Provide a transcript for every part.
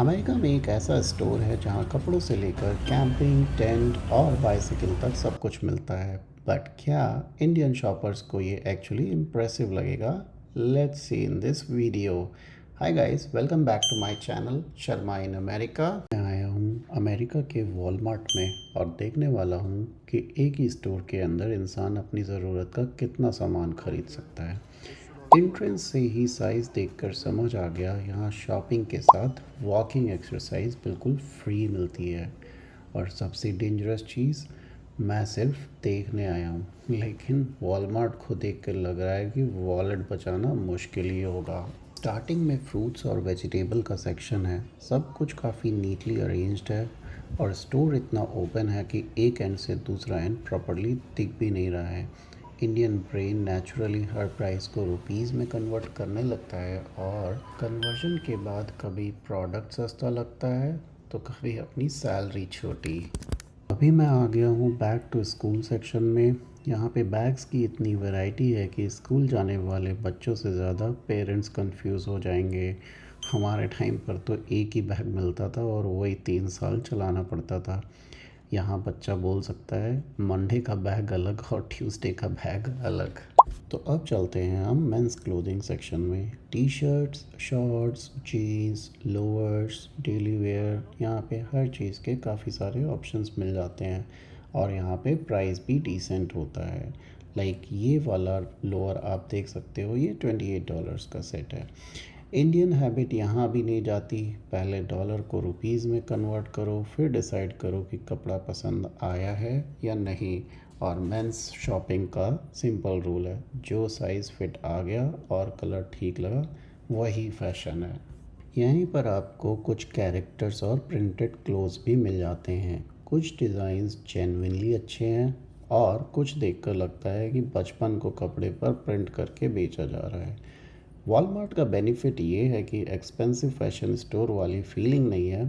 America में एक ऐसा स्टोर है जहां कपड़ों से लेकर कैंपिंग, टेंट और बाइसिकल तक सब कुछ मिलता है। बट क्या इंडियन शॉपर्स को ये एक्चुअली इम्प्रेसिव लगेगा? Let's see in this video. Hi guys, welcome back to my channel Sharma in America. मैं आया हूँ अमेरिका के वॉलमार्ट में और देखने वाला हूँ कि एक ही स्टोर के अंदर इंसान अपनी ज़रूरत का कितना सामान खरीद सकता है। एंट्रेंस से ही साइज़ देखकर समझ आ गया, यहाँ शॉपिंग के साथ वॉकिंग एक्सरसाइज बिल्कुल फ्री मिलती है। और सबसे डेंजरस चीज़, मैं सिर्फ देखने आया हूँ, लेकिन वॉलमार्ट को देख कर लग रहा है कि वॉलेट बचाना मुश्किल ही होगा। स्टार्टिंग में फ्रूट्स और वेजिटेबल का सेक्शन है। सब कुछ काफ़ी नीटली अरेंज्ड है और स्टोर इतना ओपन है कि एक एंड से दूसरा एंड प्रॉपरली दिख भी नहीं रहा है। इंडियन ब्रेन नेचुरली हर प्राइस को रुपीज़ में कन्वर्ट करने लगता है और कन्वर्जन के बाद कभी प्रोडक्ट सस्ता लगता है तो कभी अपनी सैलरी छोटी। अभी मैं आ गया हूँ बैक टू स्कूल सेक्शन में। यहाँ पे बैग्स की इतनी वैरायटी है कि स्कूल जाने वाले बच्चों से ज़्यादा पेरेंट्स कंफ्यूज हो जाएंगे। हमारे टाइम पर तो एक ही बैग मिलता था और वही 3 साल चलाना पड़ता था। यहाँ बच्चा बोल सकता है मंडे का बैग अलग और ट्यूसडे का बैग अलग। तो अब चलते हैं हम मेंस क्लोथिंग सेक्शन में। T shirts, shorts, jeans, lowers, daily wear, यहाँ पे हर चीज़ के काफ़ी सारे ऑप्शंस मिल जाते हैं और यहाँ पे प्राइस भी डिसेंट होता है। लाइक ये वाला लोअर आप देख सकते हो, ये $28 का सेट है। इंडियन हैबिट यहाँ भी नहीं जाती, पहले डॉलर को रुपीज़ में कन्वर्ट करो, फिर डिसाइड करो कि कपड़ा पसंद आया है या नहीं। और मेंस शॉपिंग का सिंपल रूल है, जो साइज़ फिट आ गया और कलर ठीक लगा वही फैशन है। यहीं पर आपको कुछ कैरेक्टर्स और प्रिंटेड क्लोथ्स भी मिल जाते हैं। कुछ डिज़ाइंस जेन्युइनली अच्छे हैं और कुछ देखकर लगता है कि बचपन को कपड़े पर प्रिंट करके बेचा जा रहा है। वॉलमार्ट का बेनिफिट ये है कि एक्सपेंसिव फैशन स्टोर वाली फीलिंग नहीं है।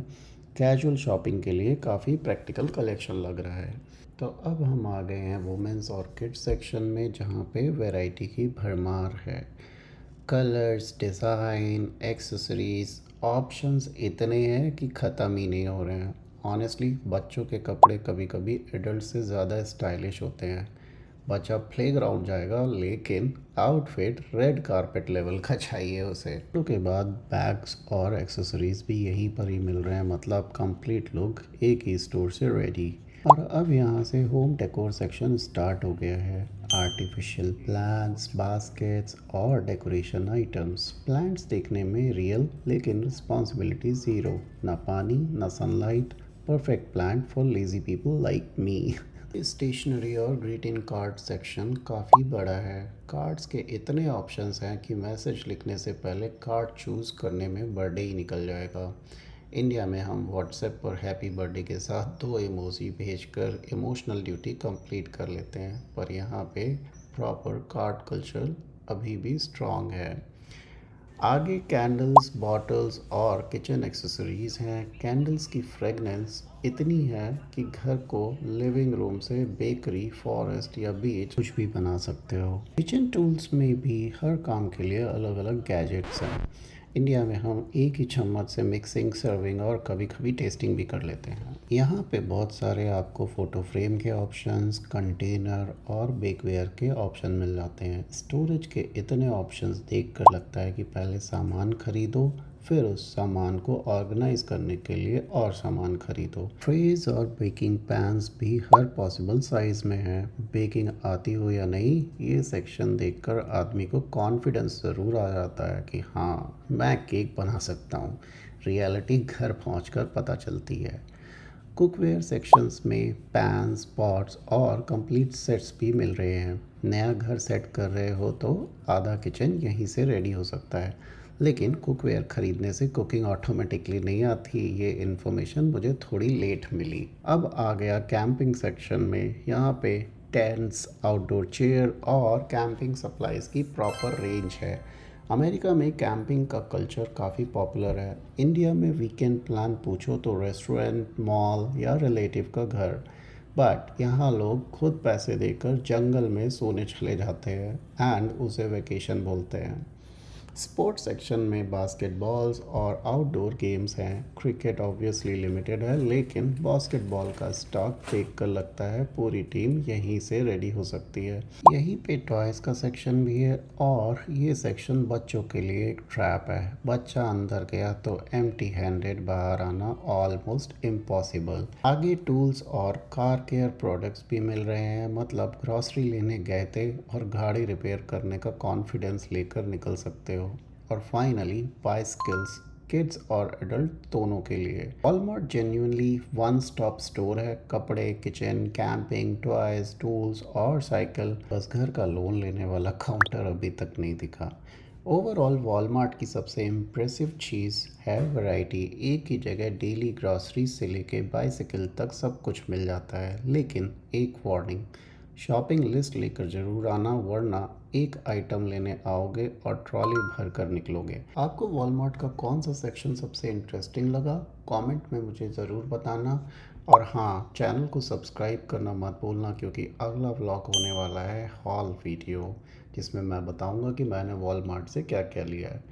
कैजुअल शॉपिंग के लिए काफ़ी प्रैक्टिकल कलेक्शन लग रहा है। तो अब हम आ गए हैं वुमेंस और किड्स सेक्शन में, जहाँ पे वैरायटी की भरमार है। कलर्स, डिज़ाइन, एक्सेसरीज, ऑप्शंस इतने हैं कि ख़त्म ही नहीं हो रहे हैं। ऑनेस्टली बच्चों के कपड़े कभी कभी एडल्ट से ज़्यादा स्टाइलिश होते हैं। बच्चा प्लेग्राउंड जाएगा लेकिन आउटफिट रेड कारपेट लेवल का चाहिए उसे। के बाद बैग्स और एक्सेसरीज भी यहीं पर ही मिल रहे हैं, मतलब कंप्लीट लुक एक ही स्टोर से रेडी। और अब यहाँ से होम डेकोर सेक्शन स्टार्ट हो गया है। आर्टिफिशियल प्लांट्स, बास्केट्स और डेकोरेशन आइटम्स। प्लांट्स देखने में रियल लेकिन रिस्पॉन्सिबिलिटी ज़ीरो, ना पानी ना sunlight. Perfect plant for lazy people like me. Stationery और ग्रीटिंग कार्ड सेक्शन काफ़ी बड़ा है। कार्ड्स के इतने ऑप्शंस हैं कि मैसेज लिखने से पहले कार्ड चूज़ करने में बर्थडे ही निकल जाएगा। इंडिया में हम व्हाट्सएप पर हैप्पी बर्थडे के साथ 2 इमोजी भेजकर इमोशनल ड्यूटी कंप्लीट कर लेते हैं, पर यहाँ पे प्रॉपर कार्ड कल्चर अभी भी स्ट्रॉन्ग है। आगे कैंडल्स, बॉटल्स और किचन एक्सेसरीज़ हैं। कैंडल्स की फ्रेगनेंस इतनी है कि घर को लिविंग रूम से बेकरी, फॉरेस्ट या बीच कुछ भी बना सकते हो। किचन टूल्स में भी हर काम के लिए अलग अलग गैजेट्स हैं। इंडिया में हम एक ही चम्मच से मिक्सिंग, सर्विंग और कभी कभी टेस्टिंग भी कर लेते हैं। यहाँ पे बहुत सारे आपको फ़ोटो फ्रेम के ऑप्शंस, कंटेनर और बेकवेयर के ऑप्शन मिल जाते हैं। स्टोरेज के इतने ऑप्शंस देखकर लगता है कि पहले सामान खरीदो, फिर उस सामान को ऑर्गेनाइज करने के लिए और सामान खरीदो। ट्रेज और बेकिंग पैन्स भी हर पॉसिबल साइज़ में है। बेकिंग आती हो या नहीं, ये सेक्शन देखकर आदमी को कॉन्फिडेंस ज़रूर आ जाता है कि हाँ, मैं केक बना सकता हूँ। रियलिटी घर पहुँचकर पता चलती है। कुकवेयर सेक्शंस में पैन्स, पॉट्स और कंप्लीट सेट्स भी मिल रहे हैं। नया घर सेट कर रहे हो तो आधा किचन यहीं से रेडी हो सकता है। लेकिन कुकवेयर ख़रीदने से कुकिंग ऑटोमेटिकली नहीं आती, ये इन्फॉर्मेशन मुझे थोड़ी लेट मिली। अब आ गया कैंपिंग सेक्शन में। यहाँ पे टेंट्स, आउटडोर चेयर और कैंपिंग सप्लाइज़ की प्रॉपर रेंज है। अमेरिका में कैंपिंग का कल्चर काफ़ी पॉपुलर है। इंडिया में वीकेंड प्लान पूछो तो रेस्टोरेंट, मॉल या रिलेटिव का घर। बट यहाँ लोग खुद पैसे देकर जंगल में सोने चले जाते हैं एंड उसे वेकेशन बोलते हैं। स्पोर्ट्स सेक्शन में बास्केटबॉल्स और आउटडोर गेम्स हैं। क्रिकेट ऑब्वियसली लिमिटेड है, लेकिन बास्केटबॉल का स्टॉक देखकर लगता है पूरी टीम यहीं से रेडी हो सकती है। यहीं पे टॉयज का सेक्शन भी है और ये सेक्शन बच्चों के लिए एक ट्रैप है। बच्चा अंदर गया तो एम्प्टी हैंडेड बाहर आना ऑलमोस्ट इम्पॉसिबल। आगे टूल्स और कार केयर प्रोडक्ट्स भी मिल रहे हैं, मतलब ग्रॉसरी लेने गए थे और गाड़ी रिपेयर करने का कॉन्फिडेंस लेकर निकल सकते हो। और फाइनली बाइसिकल्स, किड्स और एडल्ट दोनों के लिए। Walmart genuinely one stop store है। कपड़े, किचन, कैंपिंग, टॉयज, टूल्स और साइकिल। बस घर का लोन लेने वाला काउंटर अभी तक नहीं दिखा। ओवरऑल वॉलमार्ट की सबसे इम्प्रेसिव चीज़ है वैरायटी। एक ही जगह डेली ग्रॉसरीज से लेके बाइसिकल तक सब कुछ मिल जाता है। लेकिन एक वार्निंग, शॉपिंग लिस्ट लेकर ज़रूर आना, वरना एक आइटम लेने आओगे और ट्रॉली भर कर निकलोगे। आपको वॉलमार्ट का कौन सा सेक्शन सबसे इंटरेस्टिंग लगा? कमेंट में मुझे ज़रूर बताना। और हाँ, चैनल को सब्सक्राइब करना मत भूलना, क्योंकि अगला व्लॉग होने वाला है हॉल वीडियो, जिसमें मैं बताऊंगा कि मैंने वॉलमार्ट से क्या क्या लिया है।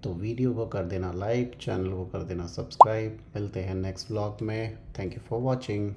तो वीडियो को कर देना लाइक, चैनल को कर देना सब्सक्राइब। मिलते हैं नेक्स्ट व्लॉग में। Thank you for watching.